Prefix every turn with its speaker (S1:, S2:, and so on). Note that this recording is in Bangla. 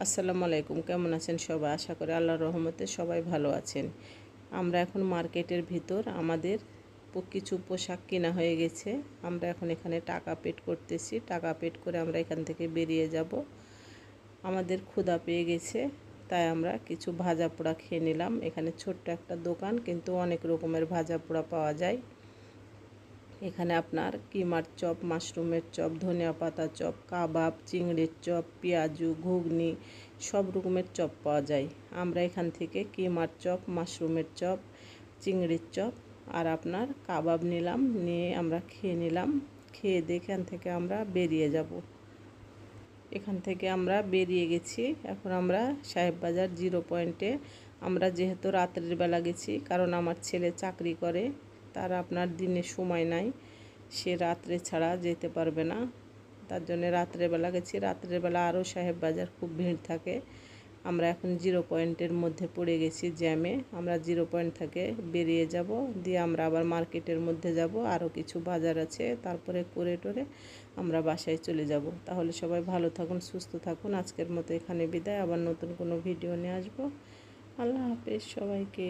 S1: আসসালামু আলাইকুম। কেমন আছেন সবাই? আশা করি আল্লাহর রহমতে সবাই ভালো আছেন। আমরা এখন মার্কেটের ভিতর আমাদের কিছু পোশাক কেনা হয়ে গেছে। আমরা এখন এখানে টাকা পেড করতেছি। টাকা পেড করে আমরা এখান থেকে বেরিয়ে যাব। আমাদের ক্ষুধা পেয়ে গেছে, তাই আমরা কিছু ভাজা পোড়া খেয়ে নিলাম। এখানে ছোট্ট একটা দোকান, কিন্তু অনেক রকমের ভাজা পোড়া পাওয়া যায়। এখানে আপনার কিমার চপ, মাশরুমের চপ, ধনিয়া পাতা চপ, কাবাব, চিংড়ির চপ, পেঁয়াজু, ঘুগনি সব রকমের চপ পাওয়া যায়। আমরা এখান থেকে কিমার চপ, মাশরুমের চপ, চিংড়ির চপ আর আপনার কাবাব নিলাম। নিয়ে আমরা খেয়ে নিলাম। খেয়ে এখান থেকে আমরা বেরিয়ে যাব। এখান থেকে আমরা বেরিয়ে গেছি। এখন আমরা সাহেববাজার জিরো পয়েন্টে, আমরা যেহেতু রাত্রের বেলা গেছি, কারণ আমার ছেলে চাকরি করে, তার আপনার দিনে সময় নাই, সে রাত্রে ছাড়া যেতে পারবে না। তার জন্য রাত্রেবেলা গেছি। রাত্রেবেলা আরও সাহেববাজার খুব ভিড় থাকে। আমরা এখন জিরো পয়েন্টের মধ্যে পড়ে গেছি জ্যামে। আমরা জিরো পয়েন্ট থেকে বেরিয়ে যাব, দিয়ে আমরা আবার মার্কেটের মধ্যে যাব। আরও কিছু বাজার আছে, তারপরে করে টোরে আমরা বাসায় চলে যাব। তাহলে সবাই ভালো থাকুন, সুস্থ থাকুন। আজকের মতো এখানে বিদায়। আবার নতুন কোনো ভিডিও নিয়ে আসবো। আল্লাহ হাফেজ সবাইকে।